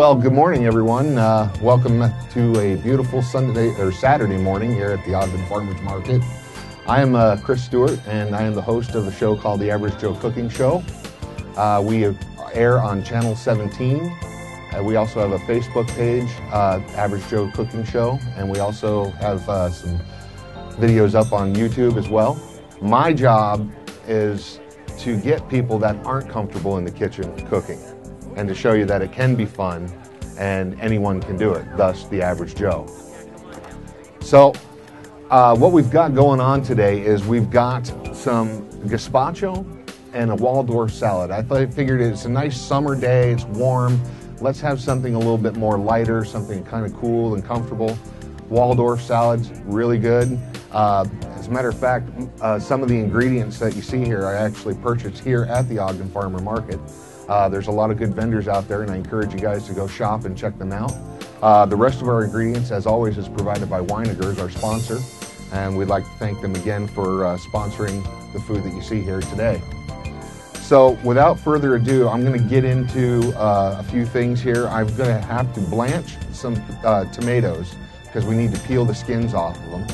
well, good morning, everyone. Welcome to a beautiful Sunday or Saturday morning here at the Ogden Farmers Market. I am Chris Stewart, and I am the host of a show called The Average Joe Cooking Show. We air on Channel 17. We also have a Facebook page, Average Joe Cooking Show, and we also have some videos up on YouTube as well. My job is to get people that aren't comfortable in the kitchen cooking, and to show you that it can be fun and anyone can do it, thus the average Joe. So what we've got going on today is we've got some gazpacho and a Waldorf salad. I figured it's a nice summer day, it's warm. Let's have something a little bit more lighter, something kind of cool and comfortable. Waldorf salad's really good. As a matter of fact, some of the ingredients that you see here I actually purchased here at the Ogden Farmer Market. There's a lot of good vendors out there, and I encourage you guys to go shop and check them out. The rest of our ingredients, as always, is provided by Winegers, our sponsor, and we'd like to thank them again for sponsoring the food that you see here today. So without further ado, I'm going to get into a few things here. I'm going to have to blanch some tomatoes because we need to peel the skins off of them.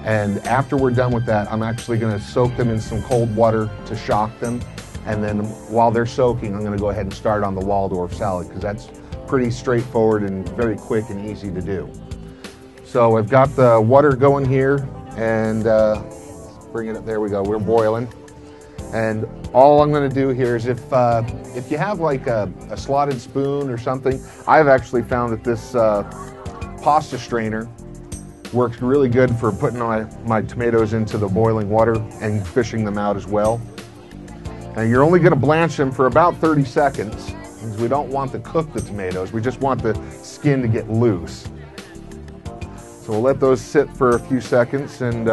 And after we're done with that, I'm actually going to soak them in some cold water to shock them. And then while they're soaking, I'm going to go ahead and start on the Waldorf salad because that's pretty straightforward and very quick and easy to do. So I've got the water going here, and bring it up. There we go. We're boiling. And all I'm going to do here is if you have like a slotted spoon or something, I've actually found that this pasta strainer works really good for putting my tomatoes into the boiling water and fishing them out as well. And you're only going to blanch them for about 30 seconds because we don't want to cook the tomatoes. We just want the skin to get loose. So we'll let those sit for a few seconds and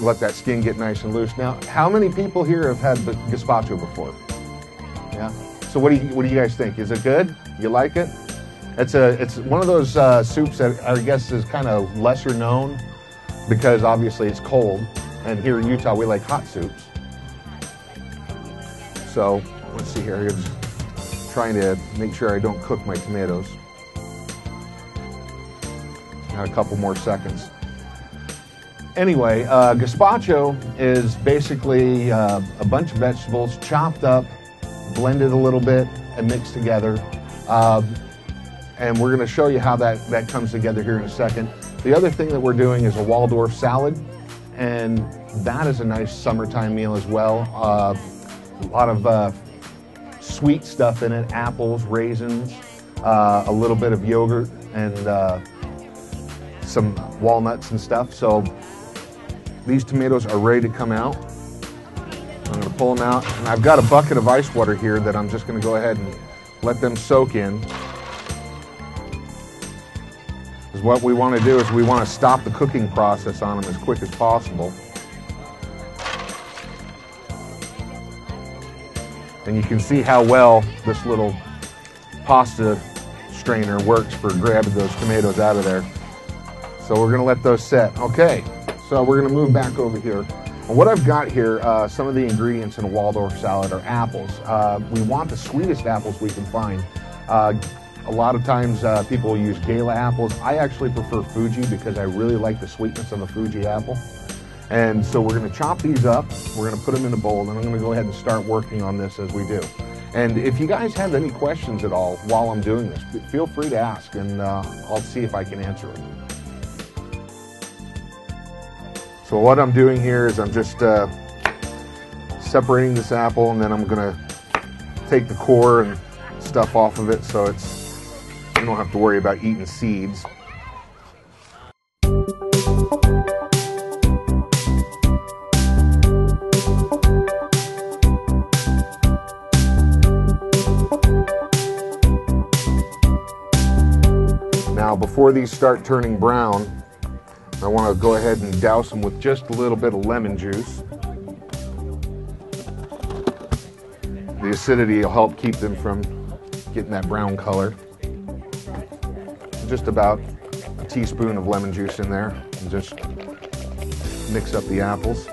let that skin get nice and loose. Now, how many people here have had the gazpacho before? Yeah. So what do you guys think? Is it good? You like it? It's one of those soups that I guess is kind of lesser known because obviously it's cold, and here in Utah we like hot soups. So let's see here. I'm just trying to make sure I don't cook my tomatoes. Got a couple more seconds. Anyway, gazpacho is basically a bunch of vegetables chopped up, blended a little bit, and mixed together. And we're going to show you how that comes together here in a second. The other thing that we're doing is a Waldorf salad, and that is a nice summertime meal as well. A lot of sweet stuff in it, apples, raisins, a little bit of yogurt, and some walnuts and stuff. So these tomatoes are ready to come out. I'm going to pull them out, and I've got a bucket of ice water here that I'm just going to go ahead and let them soak in. Because what we want to do is we want to stop the cooking process on them as quick as possible. And you can see how well this little pasta strainer works for grabbing those tomatoes out of there. So we're going to let those set. Okay, so we're going to move back over here. And what I've got here, some of the ingredients in a Waldorf salad are apples. We want the sweetest apples we can find. A lot of times people use Gala apples. I actually prefer Fuji because I really like the sweetness of the Fuji apple. And so we're going to chop these up. We're going to put them in a bowl, and I'm going to go ahead and start working on this as we do. And if you guys have any questions at all while I'm doing this, feel free to ask, and I'll see if I can answer them. So what I'm doing here is I'm just separating this apple, and then I'm going to take the core and stuff off of it so you don't have to worry about eating seeds. Now, before these start turning brown, I want to go ahead and douse them with just a little bit of lemon juice. The acidity will help keep them from getting that brown color. Just about a teaspoon of lemon juice in there, and just mix up the apples.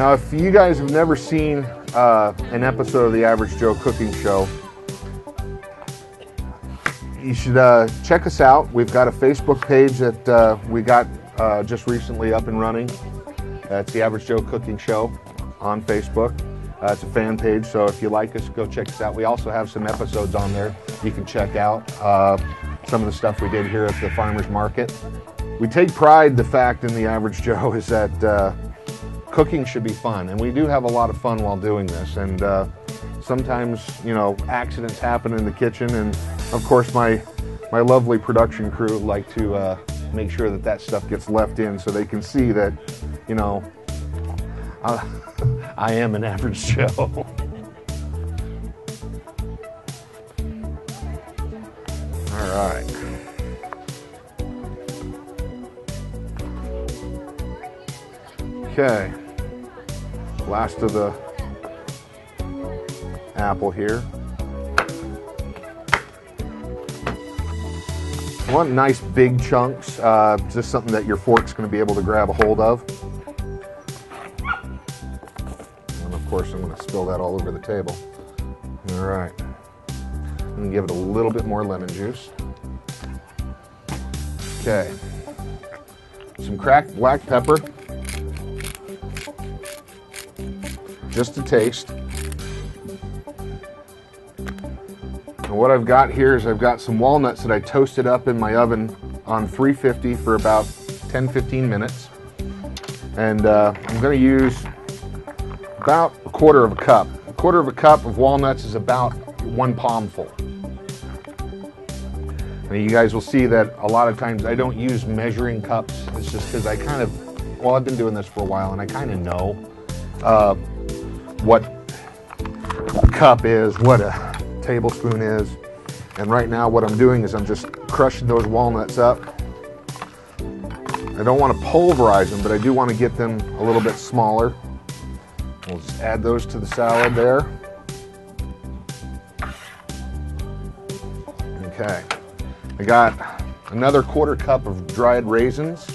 Now, if you guys have never seen an episode of the Average Joe Cooking Show, you should check us out. We've got a Facebook page that we got just recently up and running. It's the Average Joe Cooking Show on Facebook. It's a fan page, so if you like us, go check us out. We also have some episodes on there you can check out. Some of the stuff we did here at the farmer's market. We take pride the fact in the Average Joe is that cooking should be fun, and we do have a lot of fun while doing this. And sometimes, you know, accidents happen in the kitchen, and of course my lovely production crew like to make sure that that stuff gets left in so they can see that, you know, I am an Average Joe. All right. Okay. Last of the apple here. I want nice big chunks, just something that your fork's going to be able to grab a hold of. And of course I'm going to spill that all over the table. All right. I'm going to give it a little bit more lemon juice. Okay. Some cracked black pepper. Just a taste. And what I've got here is I've got some walnuts that I toasted up in my oven on 350 for about 10-15 minutes. And I'm going to use about a quarter of a cup. A quarter of a cup of walnuts is about 1 palmful. And you guys will see that a lot of times I don't use measuring cups. It's just because I kind of, well, I've been doing this for a while and I kind of know what a cup is, what a tablespoon is. And right now what I'm doing is I'm just crushing those walnuts up. I don't want to pulverize them, but I do want to get them a little bit smaller. We'll just add those to the salad there. Okay. I got another quarter cup of dried raisins.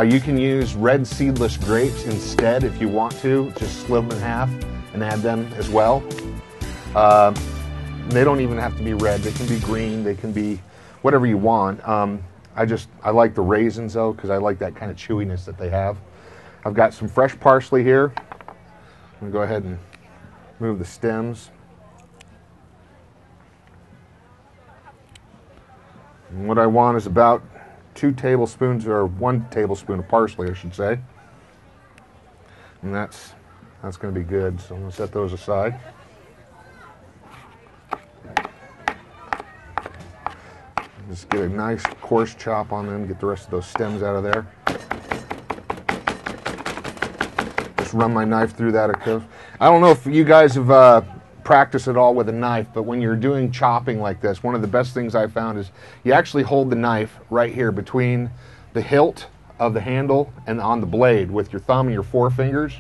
You can use red seedless grapes instead if you want to. Just split them in half and add them as well. They don't even have to be red. They can be green. They can be whatever you want. I like the raisins though because I like that kind of chewiness that they have. I've got some fresh parsley here. I'm going to go ahead and move the stems. And what I want is about 2 tablespoons, or 1 tablespoon of parsley, I should say. And that's going to be good, so I'm going to set those aside. Just get a nice coarse chop on them, get the rest of those stems out of there. Just run my knife through that. I don't know if you guys have practiced at all with a knife, but when you're doing chopping like this, one of the best things I found is you actually hold the knife right here between the hilt of the handle and on the blade with your thumb and your forefingers.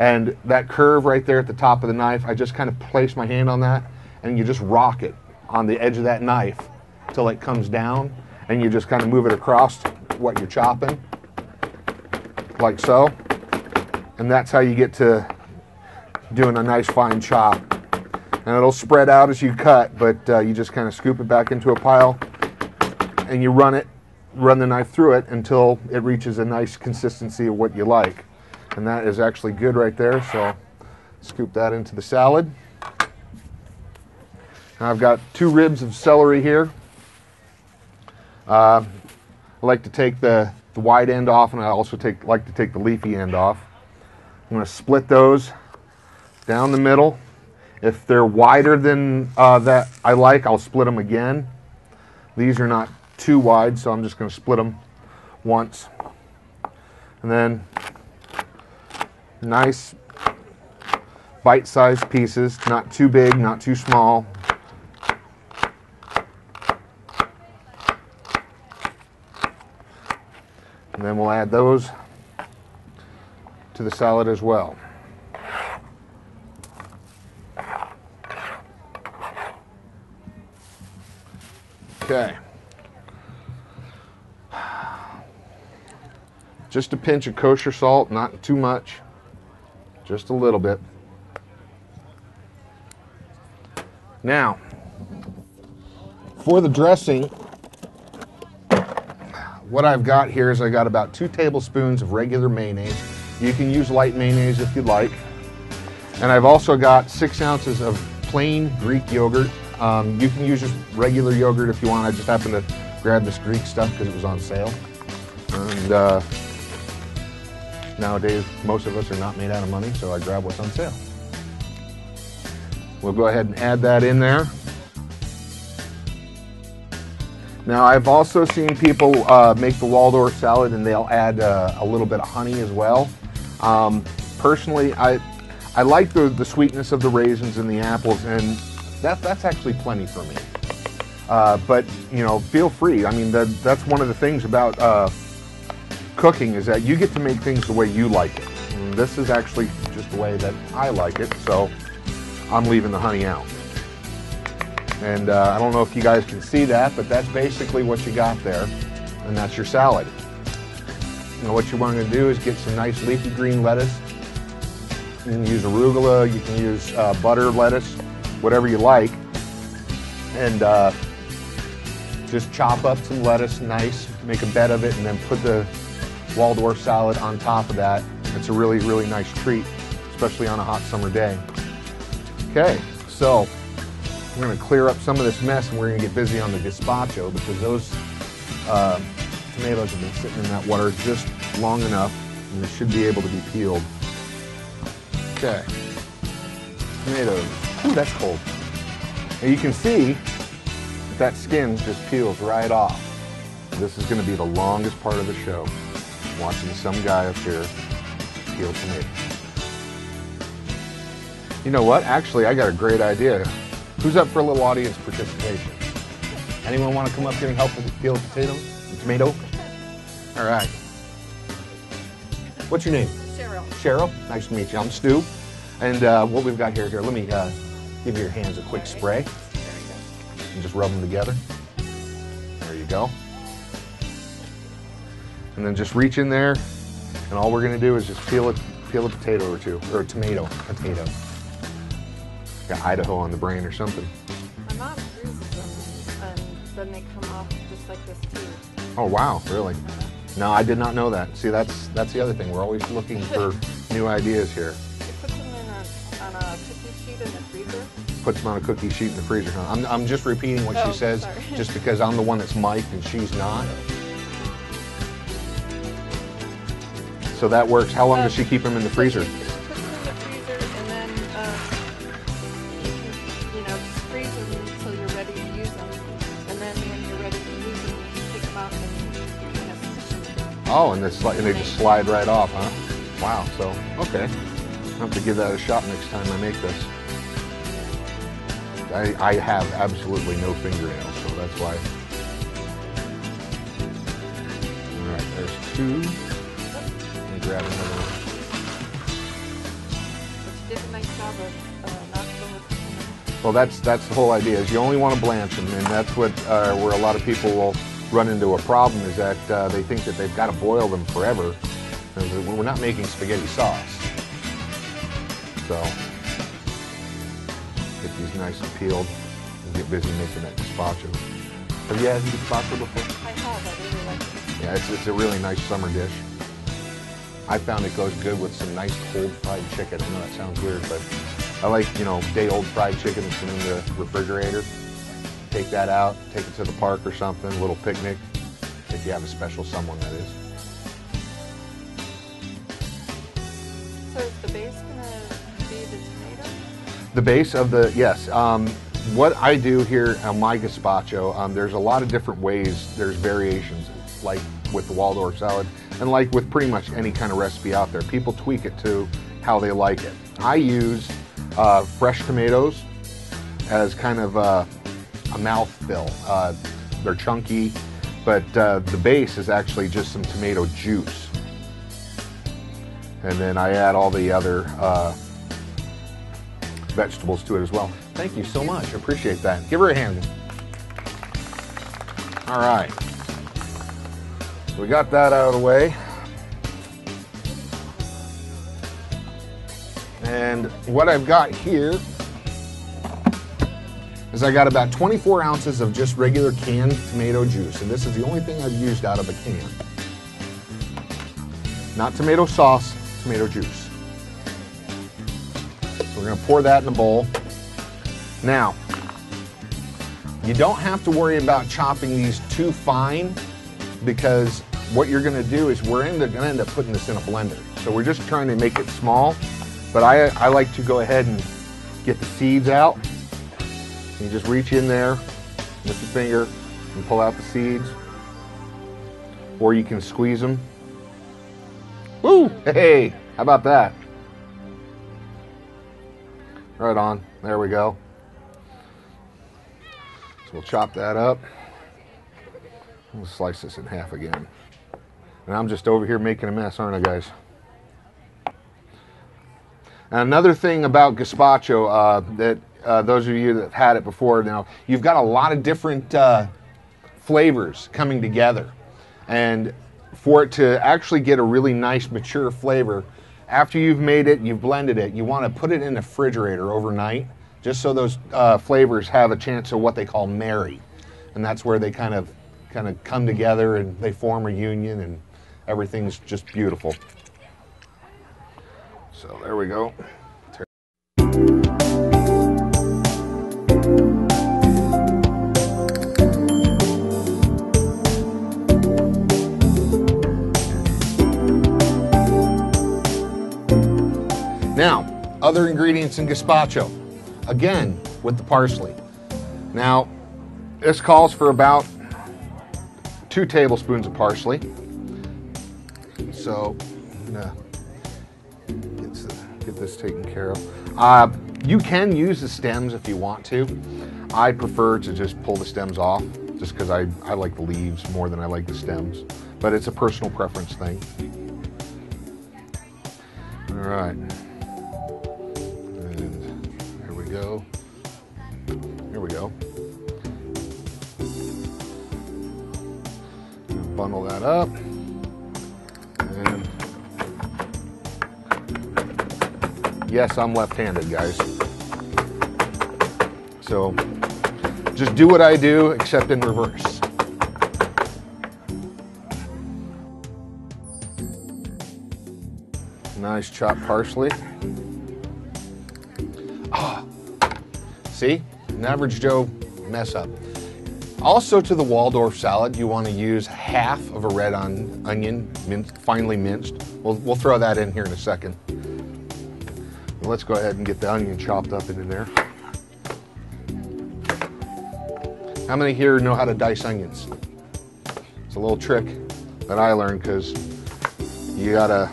And that curve right there at the top of the knife, I just kind of place my hand on that and you just rock it on the edge of that knife till it comes down, and you just kind of move it across what you're chopping, like so. And that's how you get to doing a nice fine chop. And it'll spread out as you cut, but you just kind of scoop it back into a pile and you run the knife through it until it reaches a nice consistency of what you like. And that is actually good right there, so scoop that into the salad. Now I've got 2 ribs of celery here. I like to take the wide end off, and I also like to take the leafy end off. I'm going to split those down the middle. If they're wider than that I like, I'll split them again. These are not too wide, so I'm just going to split them once. And then nice bite-sized pieces, not too big, not too small. And then we'll add those to the salad as well. Okay. Just a pinch of kosher salt, not too much. Just a little bit. Now, for the dressing, what I've got here is I got about 2 tablespoons of regular mayonnaise. You can use light mayonnaise if you'd like. And I've also got 6 ounces of plain Greek yogurt. You can use just regular yogurt if you want. I just happened to grab this Greek stuff because it was on sale. And nowadays, most of us are not made out of money, so I grab what's on sale. We'll go ahead and add that in there. Now, I've also seen people make the Waldorf salad and they'll add a little bit of honey as well. Personally, I like the sweetness of the raisins and the apples, and that's actually plenty for me. But, you know, feel free. I mean, that's one of the things about cooking is that you get to make things the way you like it. And this is actually just the way that I like it, so I'm leaving the honey out. And I don't know if you guys can see that, but that's basically what you got there, and that's your salad. Now what you want to do is get some nice leafy green lettuce. You can use arugula, you can use butter lettuce, whatever you like, and just chop up some lettuce nice, make a bed of it, and then put the Waldorf salad on top of that. It's a really, really nice treat, especially on a hot summer day. Okay, so we're going to clear up some of this mess and we're going to get busy on the gazpacho because those tomatoes have been sitting in that water just long enough and they should be able to be peeled. Okay, tomatoes. Ooh, that's cold. Now you can see that skin just peels right off. This is going to be the longest part of the show, watching some guy up here peel tomatoes. You know what? Actually, I got a great idea. Who's up for a little audience participation? Anyone want to come up here and help with peel a tomato? All right. What's your name? Cheryl. Cheryl. Nice to meet you. I'm Stu. And what we've got here, let me give your hands a quick spray. And just rub them together. There you go. And then just reach in there, and all we're going to do is just peel a potato or two, or a tomato. Got Idaho on the brain or something. My mom freezes them, and then they come off just like this too. Oh wow, really? No, I did not know that. See, that's the other thing. We're always looking for new ideas here. It puts them on a cookie sheet in the freezer. Puts them on a cookie sheet in the freezer. I'm just repeating what she says, sorry. just because I'm the one that's mic'd and she's not. So that works. How long does she keep them in the freezer? She puts them in the freezer, and then you can, freeze them until you're ready to use them. And then when you're ready to use them, you take them out and you kind of squish them. Oh, and they just slide right off, huh? Wow. So okay, I'll have to give that a shot next time I make this. I have absolutely no fingernails, so that's why. All right, there's 2. Let me grab another one. But you did a nice job of not going. Well, that's the whole idea. Is you only want to blanch them, and that's what where a lot of people will run into a problem is that they think that they've got to boil them forever. And we're not making spaghetti sauce, so. Get these nice and peeled and get busy making that gazpacho. Have you had gazpacho before? I have. I really like it. Yeah, it's a really nice summer dish. I found it goes good with some nice cold fried chicken. I know that sounds weird, but I like, day-old fried chicken that's been in the refrigerator. Take that out, take it to the park or something, a little picnic, if you have a special someone, that is. So is the base going to be the tomato? The base of the, yes. What I do here on my gazpacho, there's a lot of different ways, there's variations, like with the Waldorf salad, and like with pretty much any kind of recipe out there. People tweak it to how they like it. I use fresh tomatoes as kind of a mouthful. They're chunky, but the base is actually just some tomato juice. And then I add all the other vegetables to it as well. Thank you so much. I appreciate that. Give her a hand. All right. So we got that out of the way. And what I've got here is I got about 24 ounces of just regular canned tomato juice. And this is the only thing I've used out of a can. Not tomato sauce, tomato juice. So we're gonna pour that in a bowl. Now, you don't have to worry about chopping these too fine, because what you're gonna do is we're gonna end up putting this in a blender. So we're just trying to make it small, but I like to go ahead and get the seeds out. You just reach in there with your finger and pull out the seeds, or you can squeeze them. Woo! Hey, how about that? Right on, there we go. So we'll chop that up. We'll slice this in half again. And I'm just over here making a mess, aren't I, guys? And another thing about gazpacho that those of you that have had it before, now you've got a lot of different flavors coming together, and for it to actually get a really nice mature flavor, after you've made it, you've blended it, you want to put it in the refrigerator overnight, just so those flavors have a chance of what they call marry, and that's where they kind of come together and they form a union, and everything's just beautiful. So there we go. Now, other ingredients in gazpacho, again with the parsley. Now, this calls for about 2 tablespoons of parsley. So, I'm gonna get this taken care of. You can use the stems if you want to. I prefer to just pull the stems off, just because I like the leaves more than I like the stems. But it's a personal preference thing. All right. Go. Here we go. Bundle that up. And yes, I'm left-handed, guys. So just do what I do, except in reverse. Nice chopped parsley. See, an average Joe mess up. Also, to the Waldorf salad, you want to use half of a red onion, finely minced. We'll throw that in here in a second. Let's go ahead and get the onion chopped up into there. How many here know how to dice onions? It's a little trick that I learned, because you got a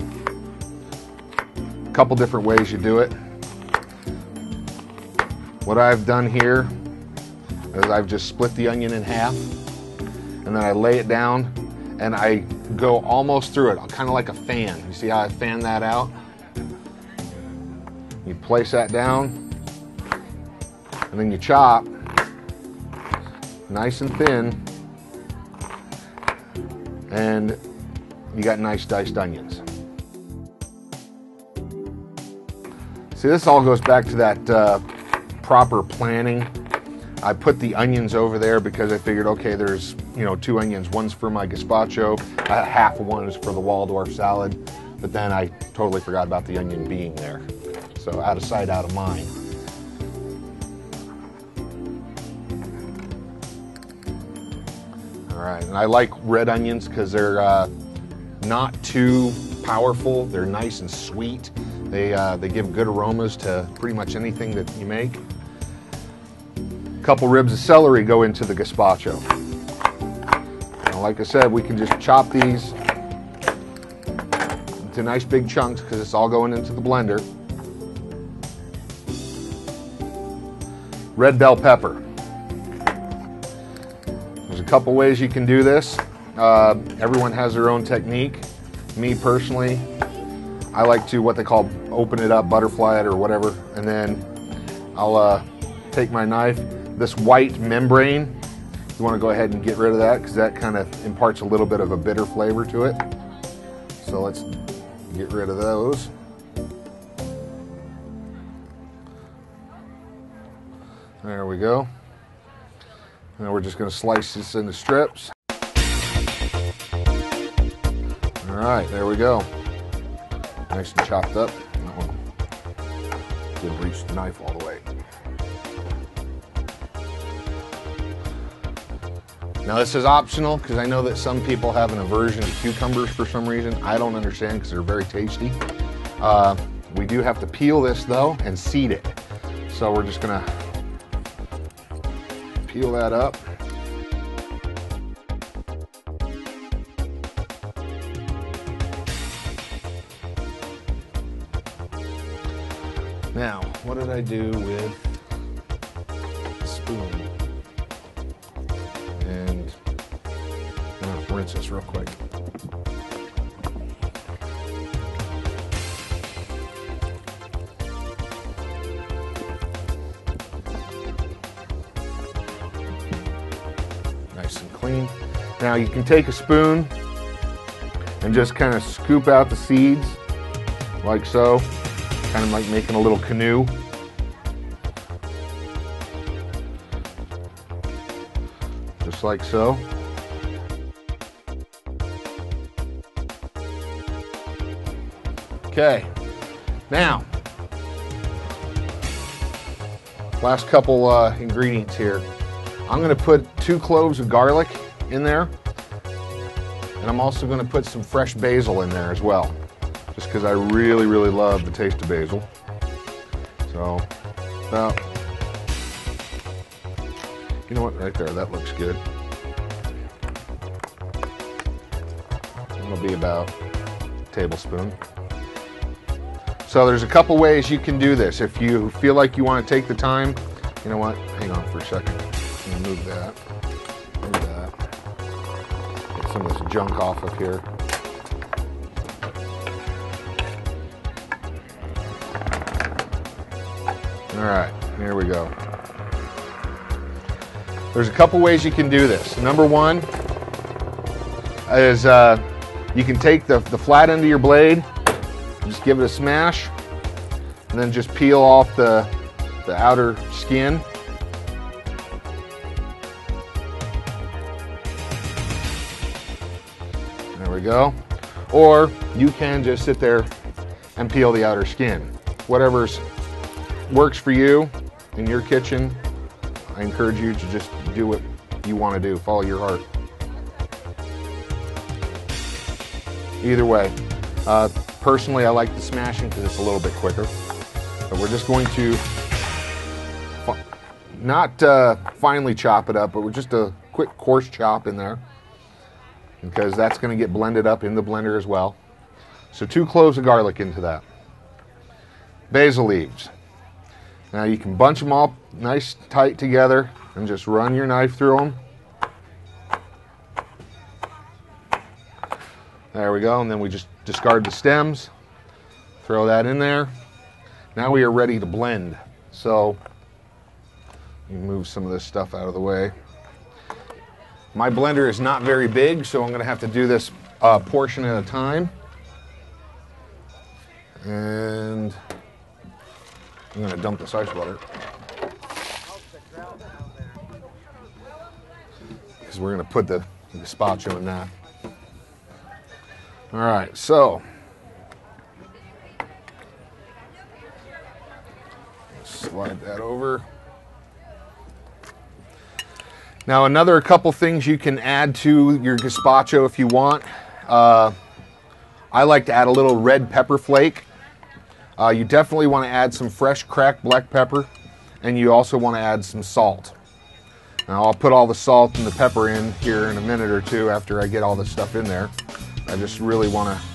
couple different ways you do it. What I've done here is I've just split the onion in half, and then I lay it down and I go almost through it, kind of like a fan. You see how I fan that out? You place that down, and then you chop nice and thin, and you got nice diced onions. See, this all goes back to that proper planning. I put the onions over there because I figured, okay, there's 2 onions. One's for my gazpacho, half of one is for the Waldorf salad, but then I totally forgot about the onion being there. So out of sight, out of mind. All right, and I like red onions because they're not too powerful. They're nice and sweet. They give good aromas to pretty much anything that you make. A couple ribs of celery go into the gazpacho. Now, like I said, we can just chop these into nice big chunks because it's all going into the blender. Red bell pepper. There's a couple ways you can do this. Everyone has their own technique. Me personally, I like to what they call open it up, butterfly it or whatever, and then I'll take my knife. This white membrane, you want to go ahead and get rid of that because that kind of imparts a little bit of a bitter flavor to it. So let's get rid of those. There we go. Now we're just going to slice this into strips. All right, there we go. Nice and chopped up. That one didn't reach the knife all the way. Now this is optional because I know that some people have an aversion to cucumbers for some reason. I don't understand because they're very tasty. We do have to peel this though and seed it. So we're just gonna peel that up. Now, what did I do with the spoon? And I'm gonna rinse this real quick. Nice and clean. Now you can take a spoon and just kind of scoop out the seeds like so, kind of like making a little canoe. Just like so. Okay, now, last couple ingredients here. I'm going to put 2 cloves of garlic in there, and I'm also going to put some fresh basil in there as well, just because I really, really love the taste of basil. So, about, you know what, right there, that looks good. It'll be about a tablespoon. So there's a couple ways you can do this. If you feel like you want to take the time, you know what, hang on for a second. I'm gonna move that. Get some of this junk off of here. All right, here we go. There's a couple ways you can do this. Number one is you can take the flat end of your blade, just give it a smash, and then just peel off the outer skin. There we go. Or you can just sit there and peel the outer skin. Whatever's works for you in your kitchen, I encourage you to just do what you want to do. Follow your heart. Either way. Personally, I like the smashing because it's a little bit quicker. But we're just going to not finely chop it up, but we're just a quick coarse chop in there, because that's going to get blended up in the blender as well. So 2 cloves of garlic into that. Basil leaves. Now you can bunch them all nice tight together and just run your knife through them. There we go, and then we just discard the stems, throw that in there. Now we are ready to blend. So, move some of this stuff out of the way. My blender is not very big, so I'm going to have to do this portion at a time. And I'm going to dump this ice water, because we're going to put the gazpacho in that. All right, so slide that over. Now another couple things you can add to your gazpacho if you want. I like to add a little red pepper flake. You definitely want to add some fresh cracked black pepper, and you also want to add some salt. Now I'll put all the salt and the pepper in here in a minute or two after I get all this stuff in there. I just really want to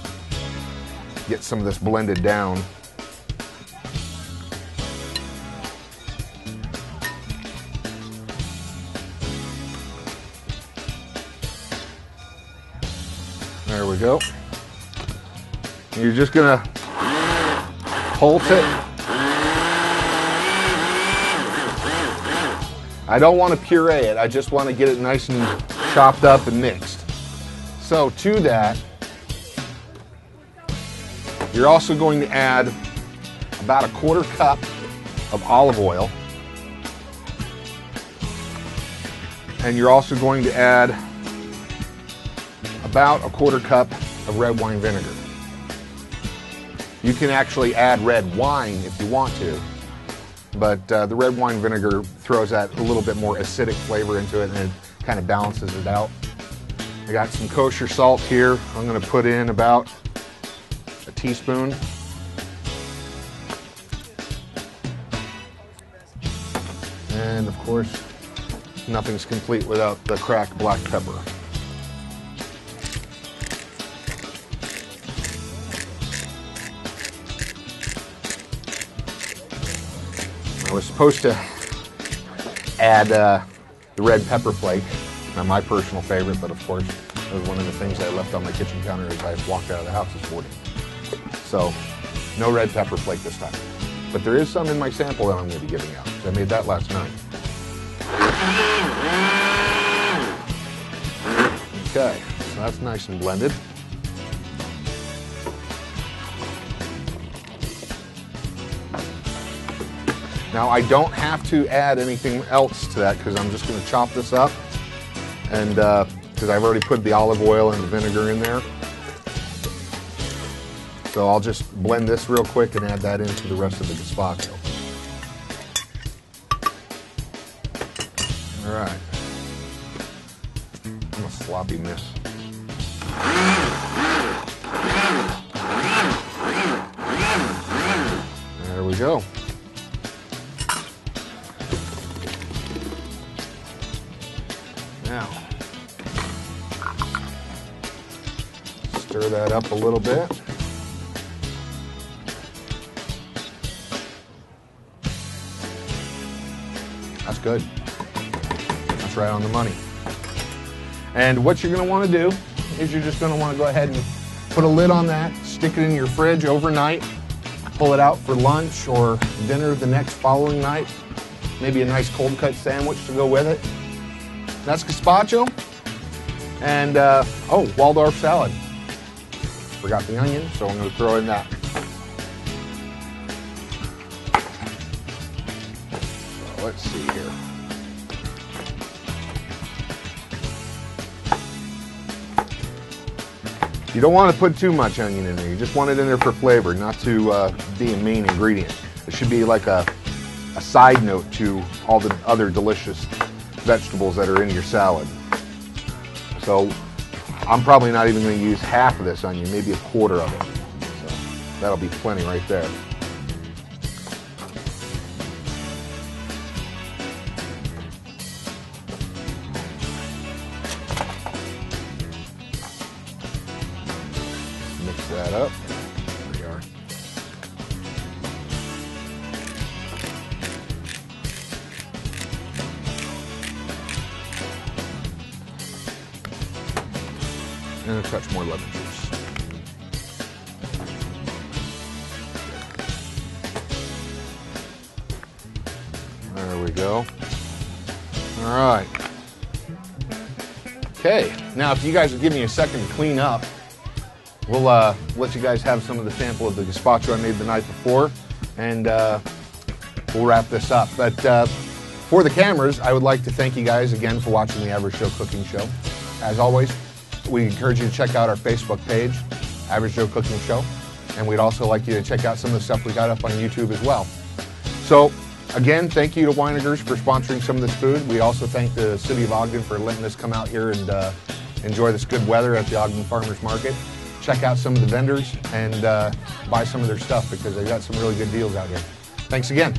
get some of this blended down. There we go. You're just going to pulse it. I don't want to puree it. I just want to get it nice and chopped up and mixed. So to that, you're also going to add about a 1/4 cup of olive oil. And you're also going to add about a 1/4 cup of red wine vinegar. You can actually add red wine if you want to, but the red wine vinegar throws that a little bit more acidic flavor into it, and it kind of balances it out. I got some kosher salt here. I'm going to put in about a teaspoon. And of course, nothing's complete without the cracked black pepper. I was supposed to add the red pepper flake, not my personal favorite, but of course it was one of the things I left on my kitchen counter as I walked out of the house this morning. So no red pepper flake this time. But there is some in my sample that I'm going to be giving out. I made that last night. Okay, so that's nice and blended. Now I don't have to add anything else to that because I'm just going to chop this up, and because I've already put the olive oil and the vinegar in there. So I'll just blend this real quick and add that into the rest of the gazpacho. All right. I'm a sloppy mess. There we go. Now, stir that up a little bit. That's good. That's right on the money. And what you're going to want to do is you're just going to want to go ahead and put a lid on that, stick it in your fridge overnight, pull it out for lunch or dinner the next following night. Maybe a nice cold cut sandwich to go with it. That's gazpacho. And, oh, Waldorf salad. Forgot the onion, so I'm going to throw in that. So let's see here. You don't want to put too much onion in there. You just want it in there for flavor, not to be a main ingredient. It should be like a side note to all the other delicious vegetables that are in your salad. So I'm probably not even going to use half of this onion, maybe a 1/4 of it. So that'll be plenty right there. Mix that up. There we are. And a touch more lemon juice. There we go. All right. Okay, now if you guys will give me a second to clean up, we'll let you guys have some of the sample of the gazpacho I made the night before, and we'll wrap this up. But for the cameras, I would like to thank you guys again for watching the Average Joe Cooking Show. As always, we encourage you to check out our Facebook page, Average Joe Cooking Show, and we'd also like you to check out some of the stuff we got up on YouTube as well. So again, thank you to Weinigers for sponsoring some of this food. We also thank the City of Ogden for letting us come out here and enjoy this good weather at the Ogden Farmers Market. Check out some of the vendors and buy some of their stuff because they've got some really good deals out here. Thanks again.